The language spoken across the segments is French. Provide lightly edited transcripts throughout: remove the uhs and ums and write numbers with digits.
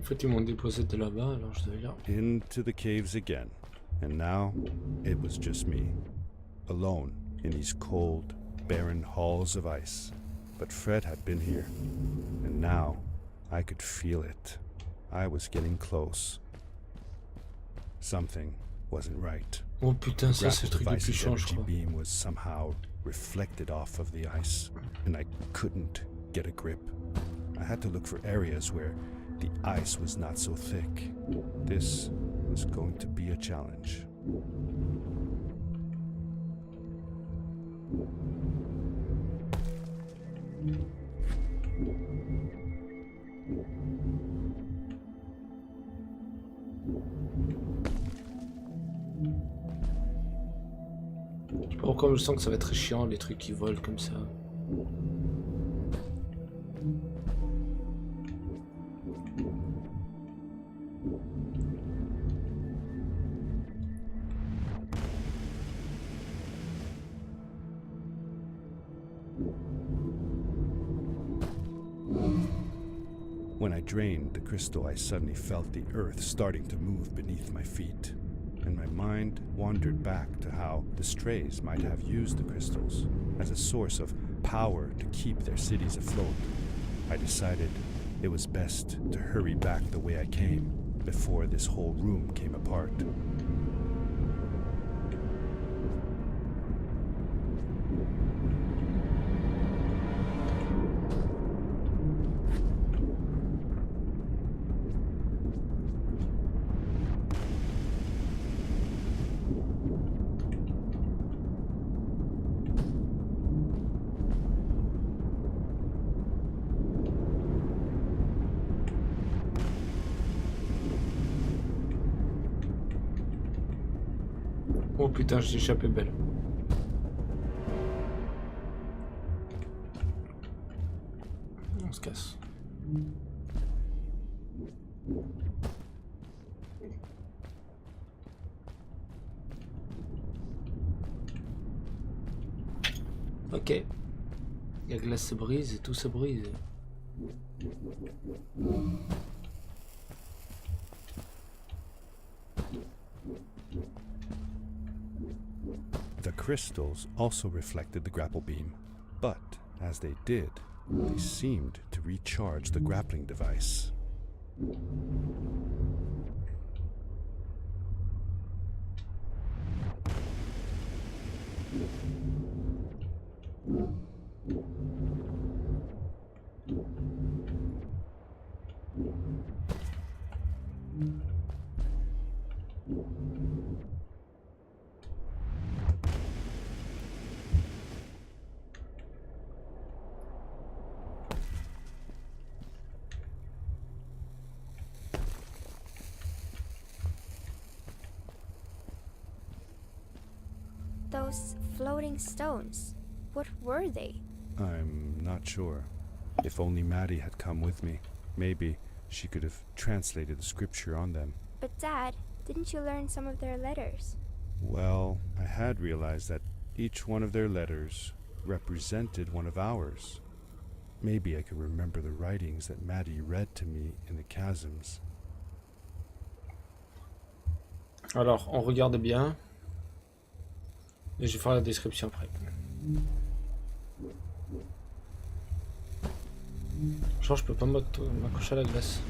En fait, ils m'ont déposé de là-bas, alors je devais là. Into the caves again, and now it was just me, alone in these cold, barren halls of ice. But Fred had been here, and now I could feel it. I was getting close. Something wasn't right. Oh putain, ça c'est le truc du device's puissant, je energy crois. beam was somehow reflected off of the ice, and I couldn't get a grip. I had to look for areas where the ice was not so thick. This was going to be a challenge. Je sais pas pourquoi je sens que ça va être chiant, les trucs qui volent comme ça. When I drained the crystal, I suddenly felt the earth starting to move beneath my feet, and my mind wandered back to how the Strays might have used the crystals as a source of power to keep their cities afloat. I decided it was best to hurry back the way I came before this whole room came apart. Oh putain, j'ai échappé belle. On se casse. Ok. La glace se brise et tout se brise. The crystals also reflected the grapple beam, but as they did, they seemed to recharge the grappling device. Those floating stones, what were they? I'm not sure. If only Maddie had come with me, maybe she could have translated the scripture on them. But Dad, didn't you learn some of their letters? Well, I had realized that each one of their letters represented one of ours. Maybe I could remember the writings that Maddie read to me in the chasms. Alors, on regarde bien. Et je vais faire la description après. Genre, je peux pas m'accrocher à la glace.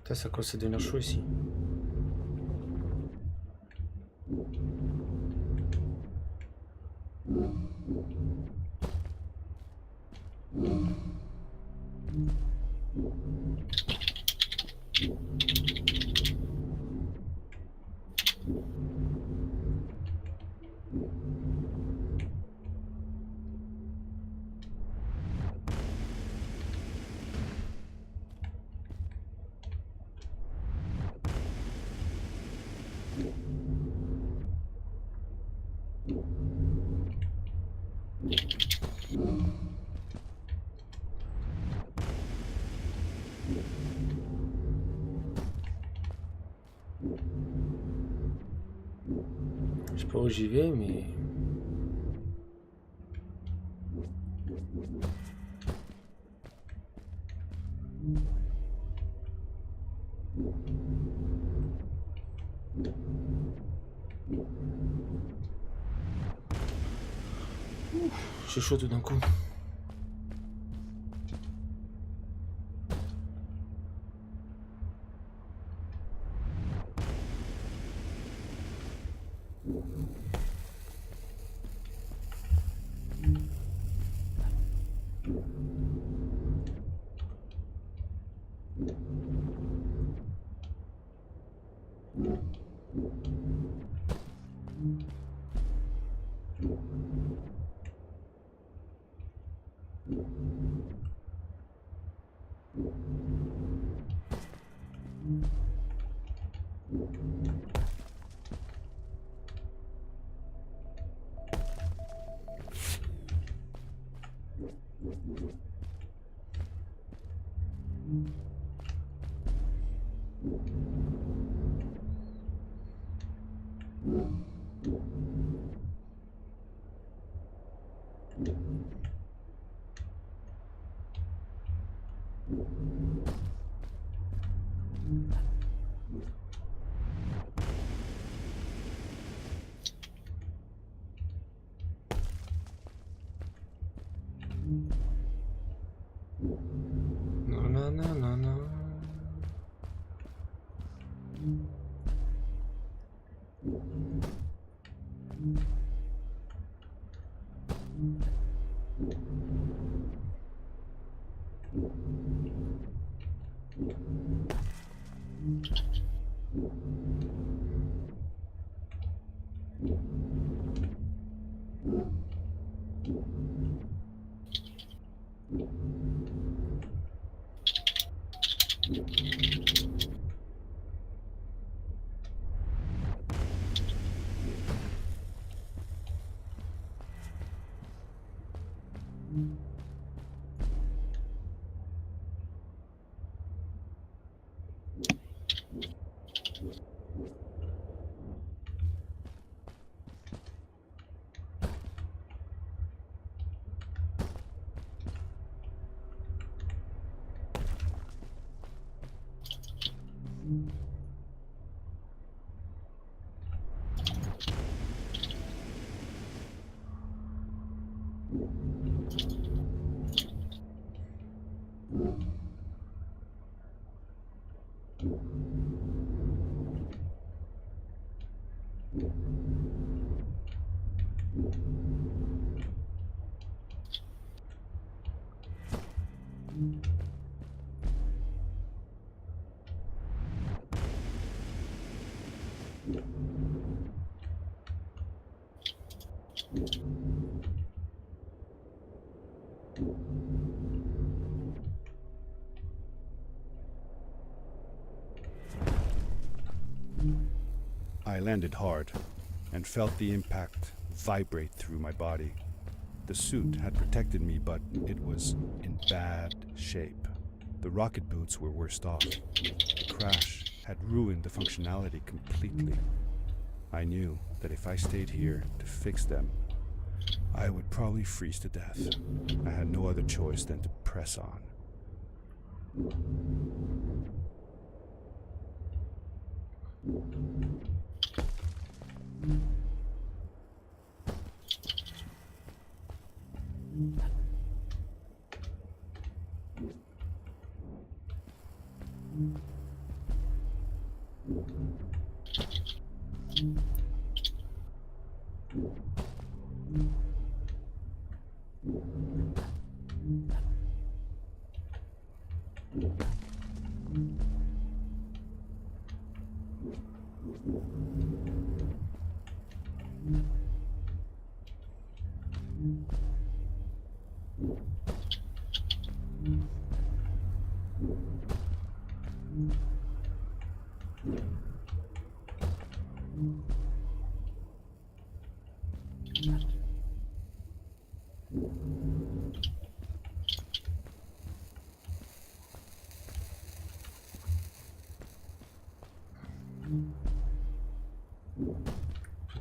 Putain, ça commence à devenir chaud ici. pas où j'y vais, mais... J'ai chaud tout d'un coup. Non, non, non, non, non. I landed hard and felt the impact vibrate through my body. The suit had protected me, but it was in bad shape. The rocket boots were worst off. The crash had ruined the functionality completely. I knew that if I stayed here to fix them, I would probably freeze to death. I had no other choice than to press on.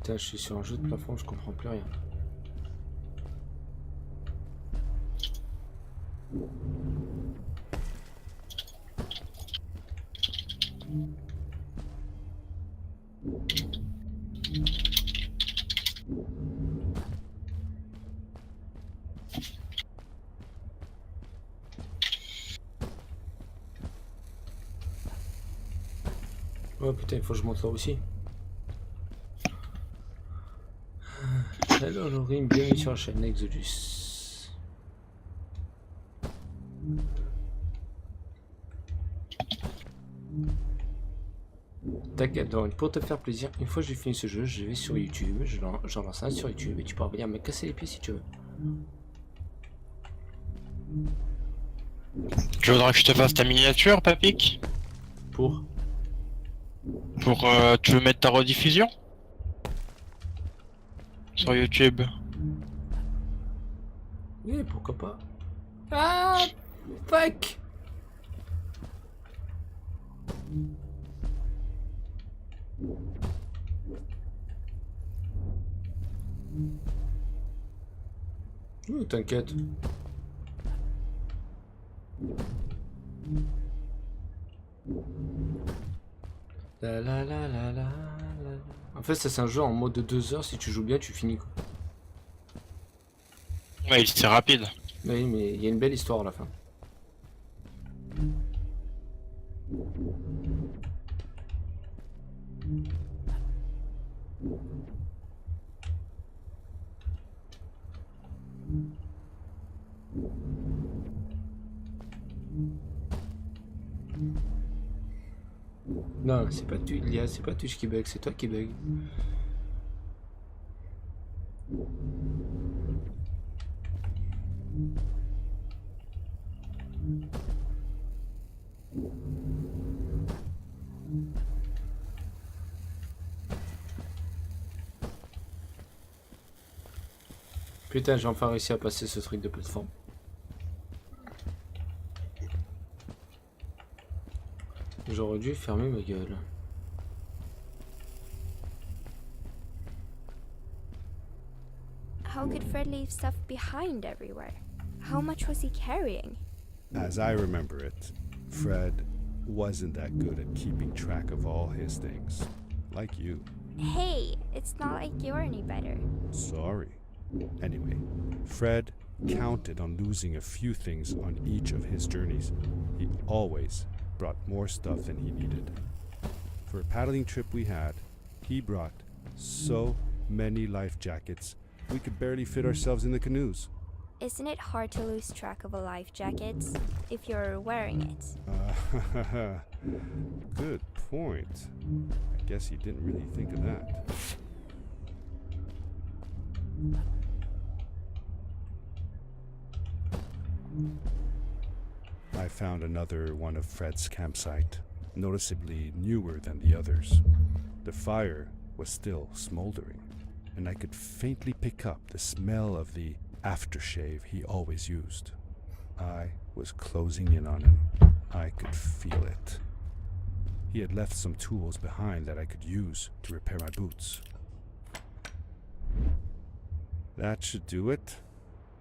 Putain, je suis sur un jeu de plafond, je comprends plus rien. Oh putain, il faut que je monte là aussi. Hello Laurie, bienvenue sur la chaîne Exodus. T'inquiète, donc pour te faire plaisir, une fois que j'ai fini ce jeu, je vais sur YouTube, j'en lance un sur YouTube et tu pourras venir me casser les pieds si tu veux. Tu voudrais que je te fasse ta miniature, Papik? Pour Tu veux mettre ta rediffusion? Sur YouTube. Oui, pourquoi pas. Ah, fuck. T'inquiète. La la la la la la. En fait, ça c'est un jeu en mode de 2 heures. Si tu joues bien, tu finis quoi. Ouais, c'est rapide. Oui, mais il y a une belle histoire à la fin. Non, c'est pas tu, Lia, c'est pas Twitch qui bug, c'est toi qui bug. Putain, j'ai enfin réussi à passer ce truc de plateforme. J'aurais dû fermer ma gueule. How could Fred leave stuff behind everywhere? How much was he carrying? As I remember it, Fred wasn't that good at keeping track of all his things. Like you. Hey, it's not like you're any better. Sorry. Anyway, Fred counted on losing a few things on each of his journeys. He always brought more stuff than he needed. For a paddling trip we had, he brought so many life jackets, we could barely fit ourselves in the canoes. Isn't it hard to lose track of a life jacket if you're wearing it? Good point. I guess he didn't really think of that. I found another one of Fred's campsite, noticeably newer than the others. The fire was still smoldering, and I could faintly pick up the smell of the aftershave he always used. I was closing in on him. I could feel it. He had left some tools behind that I could use to repair my boots. That should do it.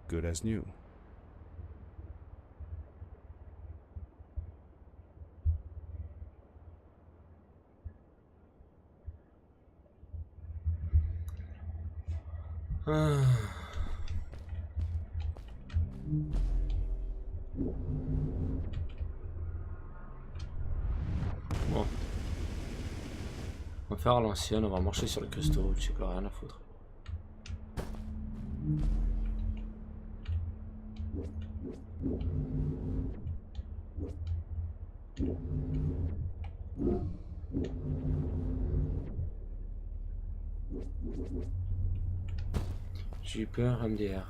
Good as new. Ah. Bon. On va faire à l'ancienne, on va marcher sur le cristaux, tu sais quoi, rien à foutre. J'ai eu peur, MDR.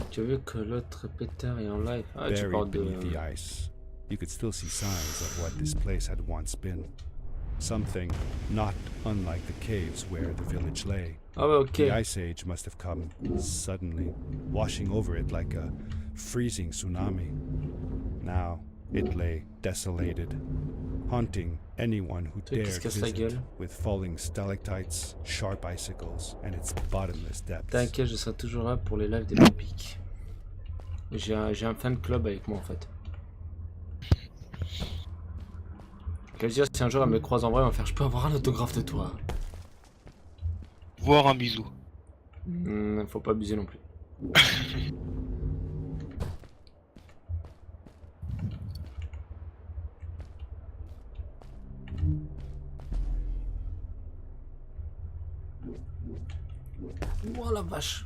Tu as vu que l'autre pétard est en live? Ah, tu Buried parles de... beneath the ice, you could still see signs of what this place had once been. something not unlike the caves where the village lay. Ah ouais, ok. The Ice Age must have come suddenly, washing over it like a freezing tsunami. Now it lay desolated, haunting anyone who Truc qui se dared casse la visit, gueule. with falling stalactites, sharp icicles, and its bottomless depths. T'inquiète, je serai toujours là pour les lives des Papiks. J'ai un fan club avec moi en fait. Je veux dire, si un jour elle me croise en vrai, elle va me faire je peux avoir un autographe de toi. Voir un bisou. Faut pas abuser non plus. Oh la vache.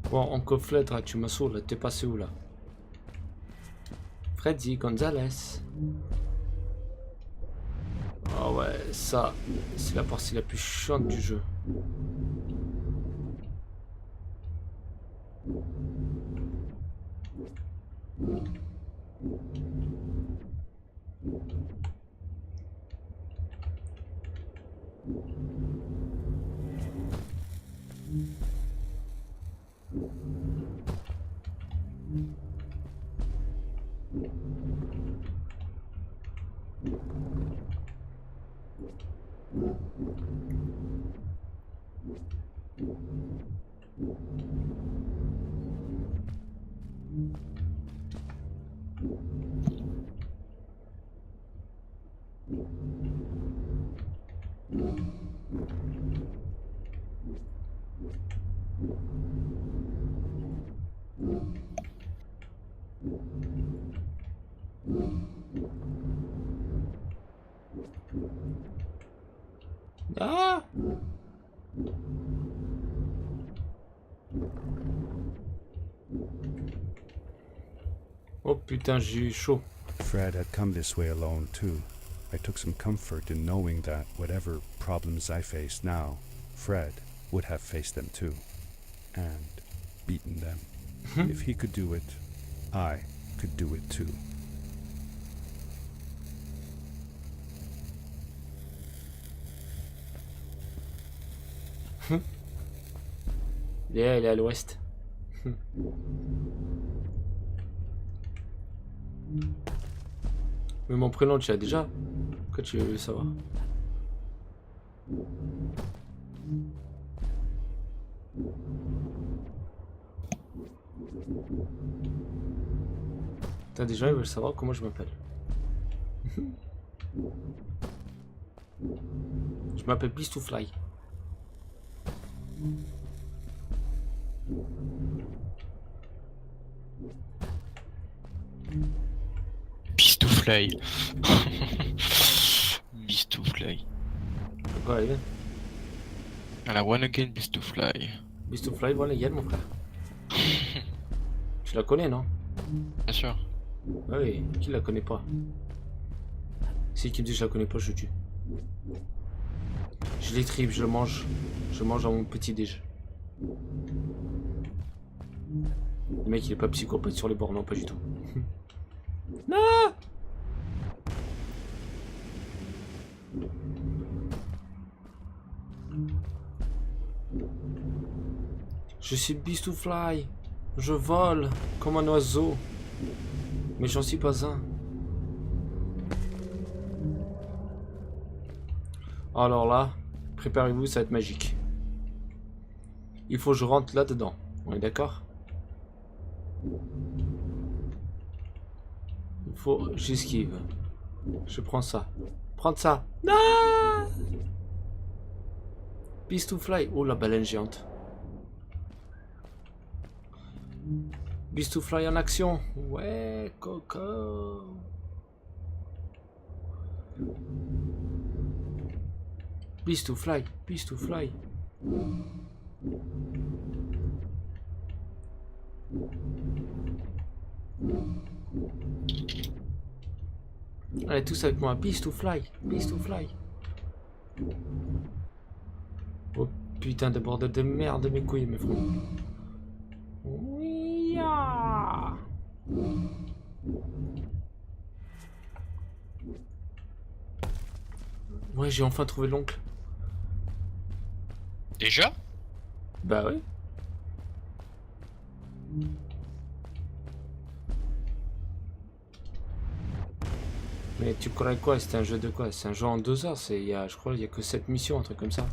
Bon, Oncle Fred, là, tu me saoules, t'es passé où là? Freddy Gonzalez. Ah ouais, ça, c'est la partie la plus chiante du jeu. Ah! Oh putain, j'ai eu chaud. Fred had come this way alone, too. I took some comfort in knowing that whatever problems I face now, Fred would have faced them too, and beaten them. If he could do it, I could do it too. Léa, elle est à l'ouest. Mais mon prénom, tu l'as déjà? Pourquoi tu veux le savoir? T'as des gens qui veulent savoir comment je m'appelle. Je m'appelle Beast to Fly. Beast to fly. Beast to fly. Quoi, allez, viens. And I won again, Beast to fly. Beast to Fly, voilà, Yann, mon frère. Tu la connais, non? Bien sûr. Ah oui, qui la connaît pas? Si qui me dit je la connais pas, je le tue. Je les tripe, je le mange. Je mange à mon petit déj. Le mec il est pas psychopathe sur les bords, non pas du tout. Non. Je suis Beast to Fly. Je vole comme un oiseau. Mais j'en suis pas un. Alors là, préparez-vous, ça va être magique. Il faut que je rentre là-dedans. On est d'accord? Il faut... J'esquive. Je prends ça. Prends ça. Non! Beast to Fly. Oh, la baleine géante. Beast to Fly en action. Ouais, Coco. Beast to Fly. Beast to Fly. Allez, tous avec moi. Beast to Fly. Beast to Fly. Oh putain de bordel de merde, mes couilles, mes frères. Oui, ah. Ouais, j'ai enfin trouvé l'oncle. Déjà? Bah oui. Mais tu connais quoi? C'était un jeu de quoi? C'est un jeu en 2 heures. Je crois il y a que 7 missions, un truc comme ça.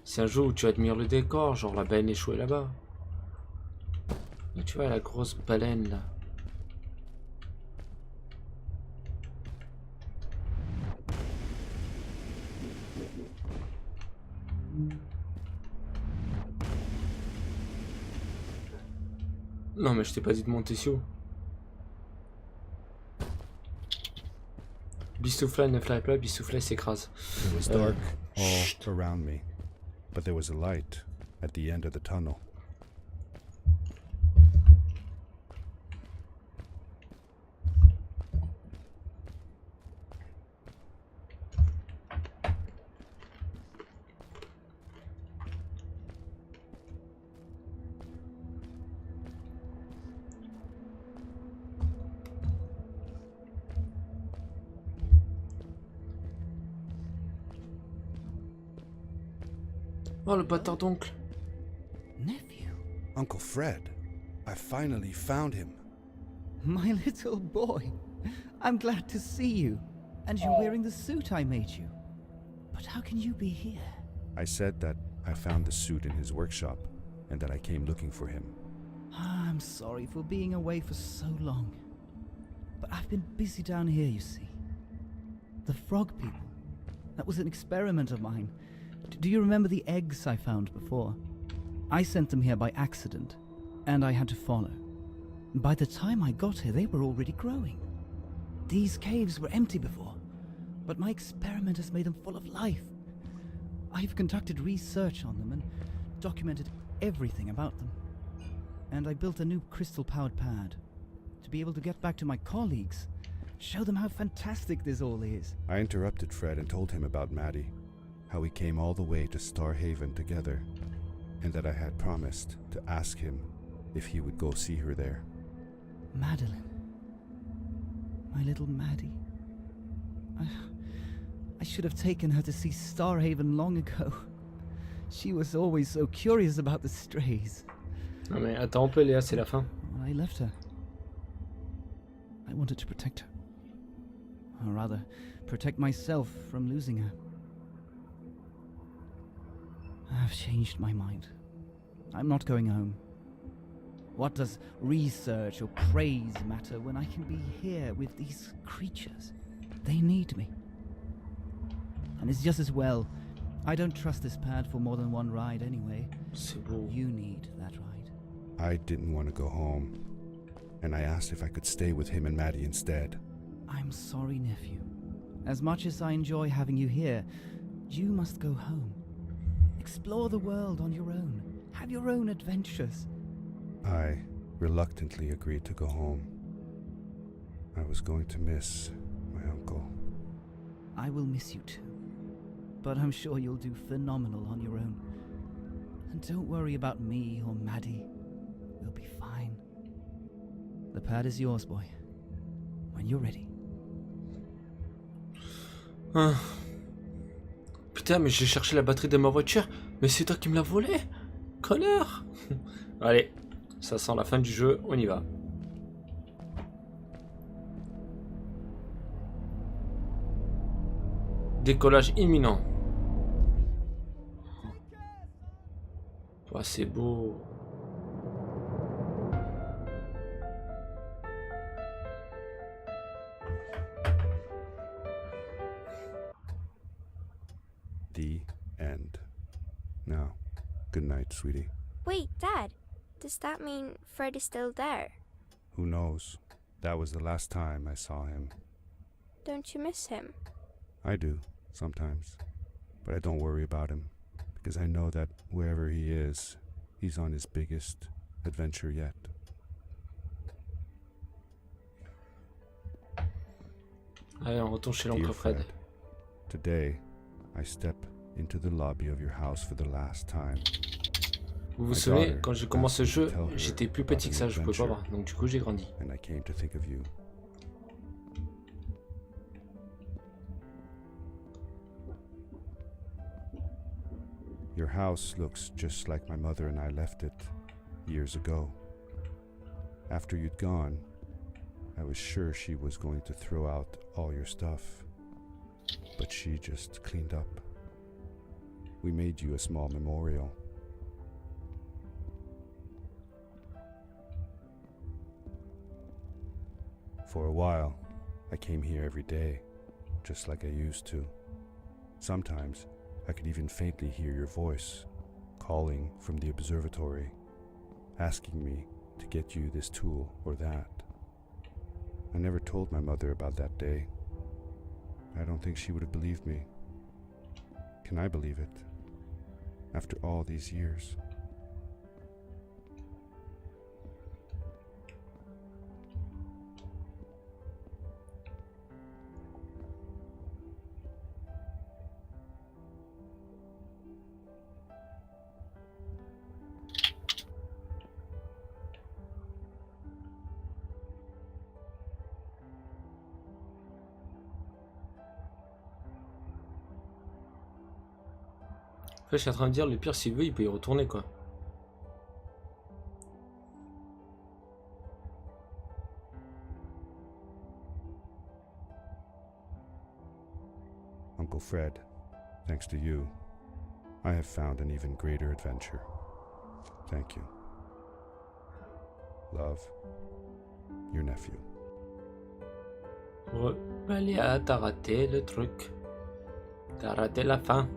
C'est un jeu où tu admires le décor, genre la baleine échouée là-bas. Et tu vois la grosse baleine là. Non mais je t'ai pas dit de monter si haut. Bistoufla ne fly pas, Bistoufla s'écrase. It was dark all around me, but there was a light at the end of the tunnel. Oh le bâtard d'oncle. Nephew, Uncle Fred, I finally found him. my little boy. I'm glad to see you. And you're wearing the suit I made you. But how can you be here? I said that I found the suit in his workshop and that I came looking for him. I'm sorry for being away for so long. But I've been busy down here, you see. The frog people. That was an experiment of mine. Do you remember the eggs I found before? I sent them here by accident, and I had to follow. By the time I got here, they were already growing. These caves were empty before, but my experiment has made them full of life. I've conducted research on them and documented everything about them. And I built a new crystal-powered pad to be able to get back to my colleagues, show them how fantastic this all is. I interrupted Fred and told him about Maddie, how we came all the way to Starhaven together, and that I had promised to ask him if he would go see her there. Madeline. My little Maddie. I should have taken her to see Starhaven long ago. She was always so curious about the strays. Non mais attends un peu Léa, c'est la fin. When I left her, I wanted to protect her. Or rather, protect myself from losing her. I've changed my mind. I'm not going home. What does research or praise matter when I can be here with these creatures? They need me. And it's just as well. I don't trust this pad for more than one ride anyway. C'est beau. You need that ride. I didn't want to go home, and I asked if I could stay with him and Maddie instead. I'm sorry, nephew. As much as I enjoy having you here, you must go home. Explore the world on your own. Have your own adventures. I reluctantly agreed to go home. I was going to miss my uncle. I will miss you too. But I'm sure you'll do phenomenal on your own. And don't worry about me or Maddie. We'll be fine. The pad is yours, boy. When you're ready. Ah. Putain, mais j'ai cherché la batterie de ma voiture. Mais c'est toi qui me l'as volée, connard. Allez, ça sent la fin du jeu, on y va. Décollage imminent. Oh, c'est beau. The end. Now, good night, sweetie. Wait, Dad. Does that mean Fred is still there? Who knows? That was the last time I saw him. Don't you miss him? I do, sometimes. But I don't worry about him, because I know that wherever he is, he's on his biggest adventure yet. Allez, on retourne chez l'oncle Dear Fred. Today, I step into the lobby of your house for the last time. Vous vous souvenez, quand j'ai commencé ce jeu, j'étais plus petit que ça, je pouvais pas voir. Donc du coup, j'ai grandi. And I came to think of you. Your house looks just like my mother and I left it years ago. After you'd gone, I was sure she was going to throw out all your stuff, but she just cleaned up. We made you a small memorial. For a while, I came here every day, just like I used to. Sometimes, I could even faintly hear your voice, calling from the observatory, asking me to get you this tool or that. I never told my mother about that day. I don't think she would have believed me. Can I believe it? After all these years. En fait, je suis en train de dire, le pire, s'il veut, il peut y retourner, quoi. Uncle Fred, thanks to you, I have found an even greater adventure. Thank you. Love, your nephew. Ouais. Bah, Léa, t'as raté le truc. T'as raté la fin.